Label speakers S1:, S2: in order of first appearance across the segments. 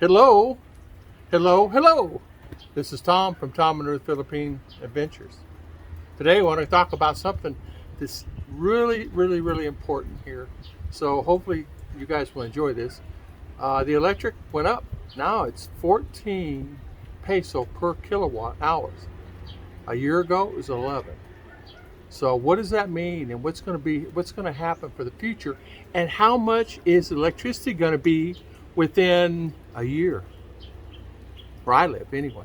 S1: Hello, hello, hello. This is Tom from Tom and Ruth Philippine Adventures. Today I want to talk about something that's really important here. So hopefully you guys will enjoy this. The electric went up. Now it's 14 peso per kilowatt hours. A year ago it was 11. So what does that mean, and what's going to happen for the future, and how much is electricity going to be within a year, where I live anyway?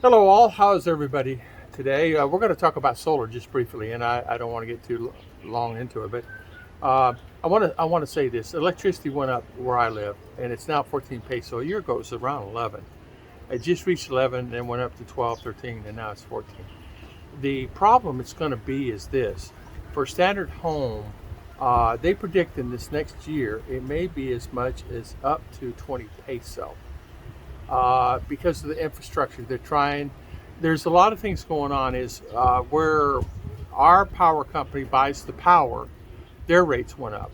S1: Hello all, how is everybody today? We're going to talk about solar just briefly, and I don't want to get too long into it, but I want to say this. Electricity went up where I live, and it's now 14 peso. A year ago it was around 11. It just reached 11, then went up to 12, 13, and now it's 14. The problem it's going to be is this. For standard home, they predict in this next year it may be as much as up to 20 peso. Because of the infrastructure they're trying. There's a lot of things going on. Is where our power company buys the power, their rates went up,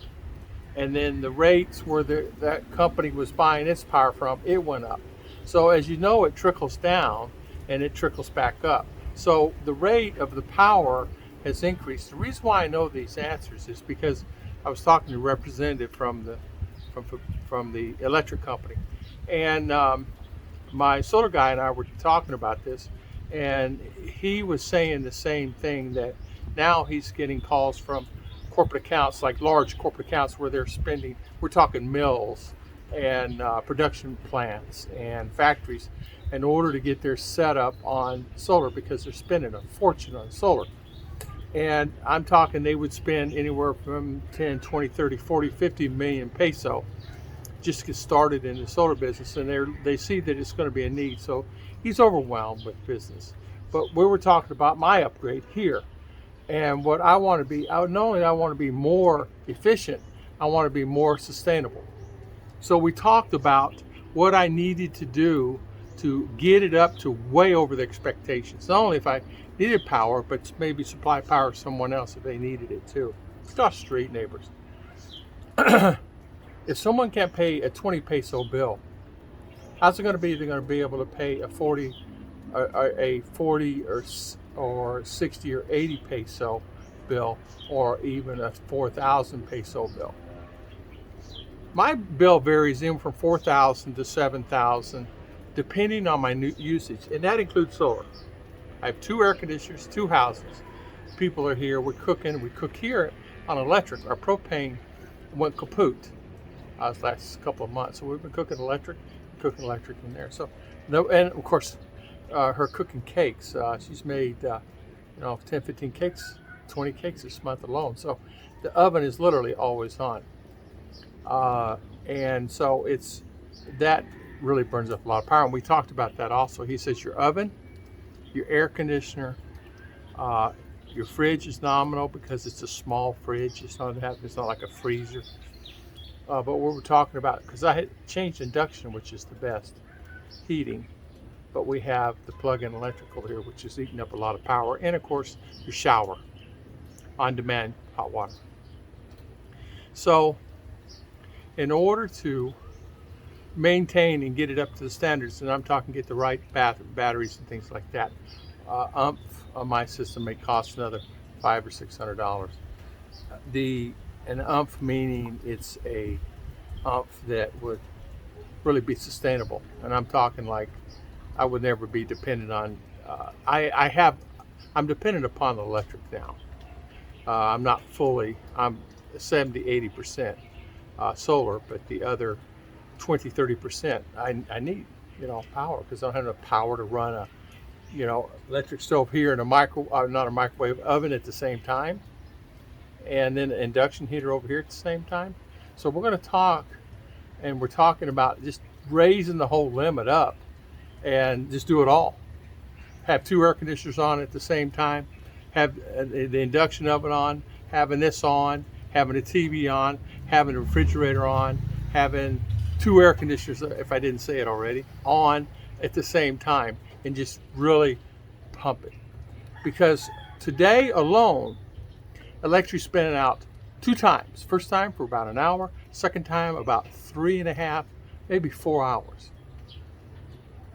S1: and then the rates where that company was buying its power from, it went up. So as you know, it trickles down and it trickles back up. So the rate of the power has increased. The reason why I know these answers is because I was talking to a representative from the electric company, and my solar guy and I were talking about this, and he was saying the same thing, that now he's getting calls from corporate accounts, like large corporate accounts, where they're spending, we're talking mills and production plants and factories, in order to get their setup on solar, because they're spending a fortune on solar. And I'm talking they would spend anywhere from 10, 20, 30, 40, 50 million peso just to get started in the solar business, and they see that it's going to be a need. So he's overwhelmed with business. But we were talking about my upgrade here, and what I want to be, not only I want to be more efficient, I want to be more sustainable. So we talked about what I needed to do to get it up to way over the expectations. Not only if I needed power, but maybe supply power to someone else if they needed it too. Across the street, neighbors. If someone can't pay a 20 peso bill, how's it going to be? They're going to be able to pay a 40 or 60 or 80 peso bill, or even a 4,000 peso bill. My bill varies in from 4,000 to 7,000, depending on my new usage, and that includes solar. I have 2 air conditioners, 2 houses. People are here. We're cooking. We cook here on electric. Our propane went kaput the last couple of months, so we've been cooking electric in there. So no, and of course her cooking cakes, she's made 10, 15 cakes, 20 cakes this month alone. So the oven is literally always on, and so that really burns up a lot of power. And we talked about that also. He says your oven, your air conditioner, your fridge is nominal because it's a small fridge. It's not like a freezer. But what we're talking about, because I had changed induction, which is the best heating, but we have the plug-in electrical here, which is eating up a lot of power, and of course your shower, on-demand hot water. So in order to maintain and get it up to the standards, and I'm talking get the right batteries and things like that, on my system may cost another $500 or $600. An umph meaning it's a umph that would really be sustainable, and I'm talking like I would never be dependent on. I'm dependent upon the electric now. I'm not fully. I'm 70-80% solar, but the other 20-30% I need power, because I don't have enough power to run a electric stove here and not a microwave oven at the same time, and then an induction heater over here at the same time. So we're going to talk, and we're talking about just raising the whole limit up and just do it all. Have 2 air conditioners on at the same time, have the induction oven on, having this on, having a TV on, having a refrigerator on, having 2 air conditioners, if I didn't say it already, on at the same time and just really pump it. Because today alone, electricity spinning out 2 times. First time for about an hour, second time about 3.5, maybe 4 hours.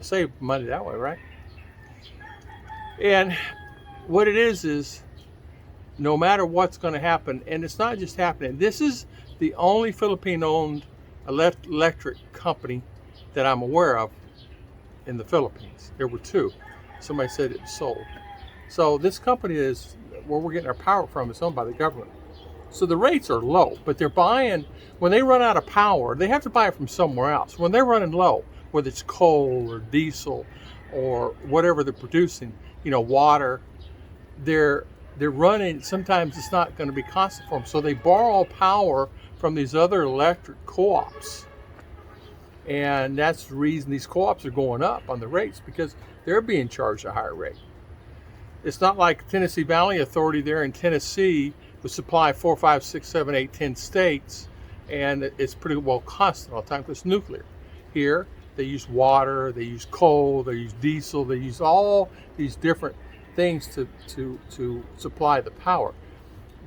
S1: Save money that way, right? And what it is no matter what's going to happen, and it's not just happening, this is the only Philippine-owned electric company that I'm aware of in the Philippines. There were 2. Somebody said it was sold. So this company is where we're getting our power from. It's owned by the government. So the rates are low, but they're buying, when they run out of power, they have to buy it from somewhere else. When they're running low, whether it's coal or diesel or whatever they're producing, water, they're running, sometimes it's not going to be constant for them. So they borrow power from these other electric co-ops. And that's the reason these co-ops are going up on the rates, because they're being charged a higher rate. It's not like Tennessee Valley Authority there in Tennessee would supply 4, 5, 6, 7, 8, 10 states, and it's pretty well constant all the time because it's nuclear. Here, they use water, they use coal, they use diesel, they use all these different things to supply the power.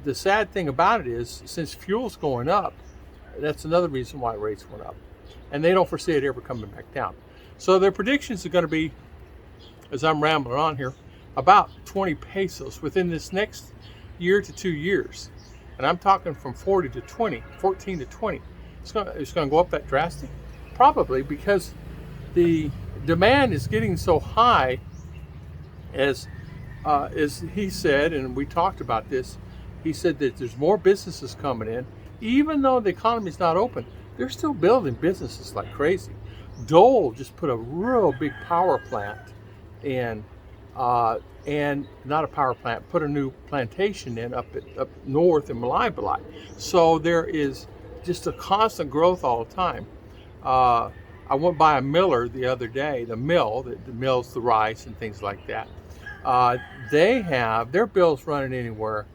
S1: The sad thing about it is, since fuel's going up, that's another reason why rates went up. And they don't foresee it ever coming back down. So their predictions are going to be, as I'm rambling on here, about 20 pesos within this next year to 2 years. And I'm talking from 14 to 20. It's going to go up that drastic? Probably, because the demand is getting so high, as he said, and we talked about this. He said that there's more businesses coming in. Even though the economy's not open, they're still building businesses like crazy. Dole just put a real big power plant in, and not a power plant, put a new plantation in up north in Malaybalay. So there is just a constant growth all the time. I went by a miller the other day, the mill that mills the rice and things like that. They have their bills running anywhere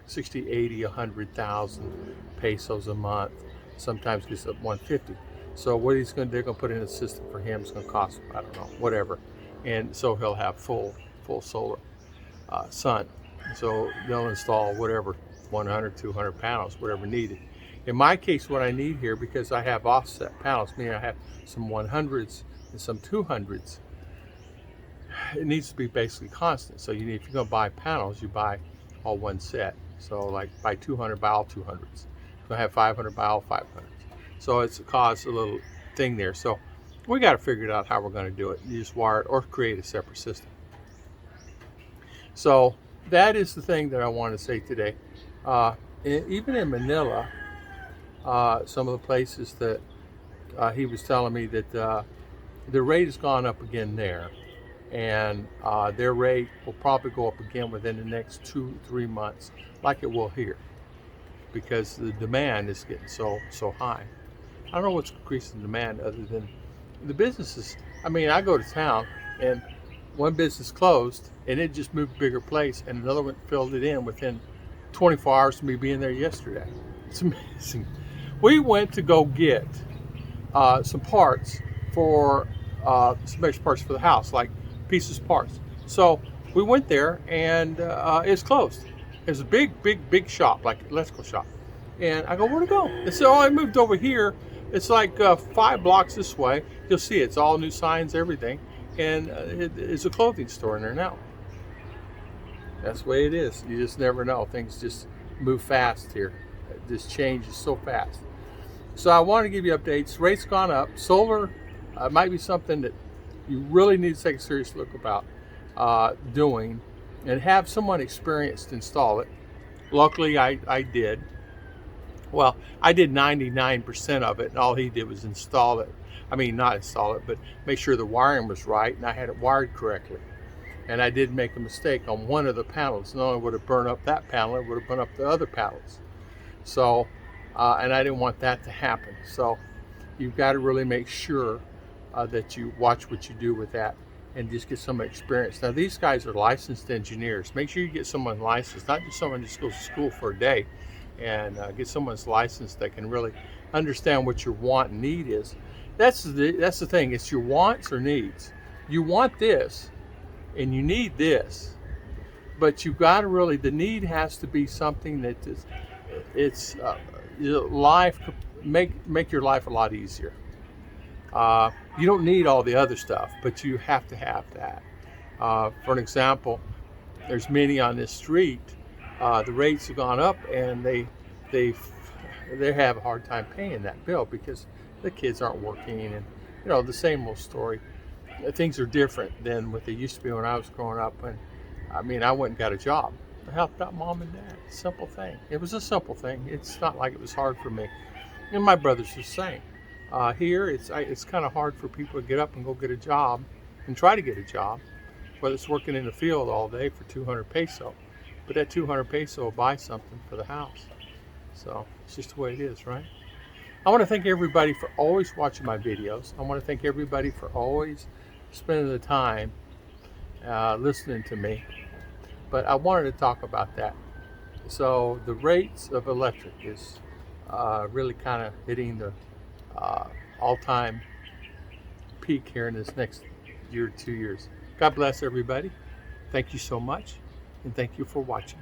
S1: 60, 80, 100,000 pesos a month. Sometimes gets up 150. So what they're going to put in a system for him. It's going to cost, I don't know, whatever. And so he'll have full solar sun. So they'll install whatever, 100, 200 panels, whatever needed. In my case, what I need here, because I have offset panels, meaning I have some 100s and some 200s, it needs to be basically constant. So if you're going to buy panels, you buy all one set. So like buy 200, buy all 200s. You're going to have 500, buy all 500s. So it's caused a little thing there. So we got to figure out how we're going to do it. You just wire it or create a separate system. So that is the thing that I want to say today. Even in Manila, some of the places that he was telling me that the rate has gone up again there. And their rate will probably go up again within the next 2-3 months, like it will here, because the demand is getting so high. I don't know what's increasing demand other than the businesses. I mean, I go to town and one business closed and it just moved to a bigger place, and another one filled it in within 24 hours of me being there yesterday. It's amazing. We went to go get some parts for some extra parts for the house, like pieces, parts. So we went there and it's closed. It's a big shop, like electrical shop. And I go, where'd it go? They said, oh, I moved over here. It's like 5 blocks this way. You'll see it's all new signs, everything. And it's a clothing store in there now. That's the way it is. You just never know. Things just move fast here. This changes so fast. So I want to give you updates. Rates gone up. Solar might be something that you really need to take a serious look about doing, and have someone experienced install it. Luckily, I did. Well, I did 99% of it, and all he did was install it. I mean, not install it, but make sure the wiring was right, and I had it wired correctly. And I did make a mistake on one of the panels. Not only would it burn up that panel, it would have burned up the other panels. So, and I didn't want that to happen. So you've got to really make sure that you watch what you do with that and just get some experience. Now, these guys are licensed engineers. Make sure you get someone licensed, not just someone who just goes to school for a day and get someone's license that can really understand what your want and need is. That's the thing. It's your wants or needs. You want this, and you need this, but you got to really. The need has to be something that is, it's life make your life a lot easier. You don't need all the other stuff, but you have to have that. For an example, there's many on this street. The rates have gone up, and they have a hard time paying that bill because the kids aren't working, and the same old story. Things are different than what they used to be when I was growing up. And I went and got a job. I helped out mom and dad. Simple thing. It was a simple thing. It's not like it was hard for me. And my brother's the same. Here, it's kind of hard for people to get up and go get a job and try to get a job, whether it's working in the field all day for 200 peso. But that 200 peso will buy something for the house. So it's just the way it is, right? I want to thank everybody for always watching my videos. I want to thank everybody for always spending the time listening to me. But I wanted to talk about that. So the rates of electric is really kind of hitting the all-time peak here in this next year, 2 years. God bless everybody. Thank you so much, and thank you for watching.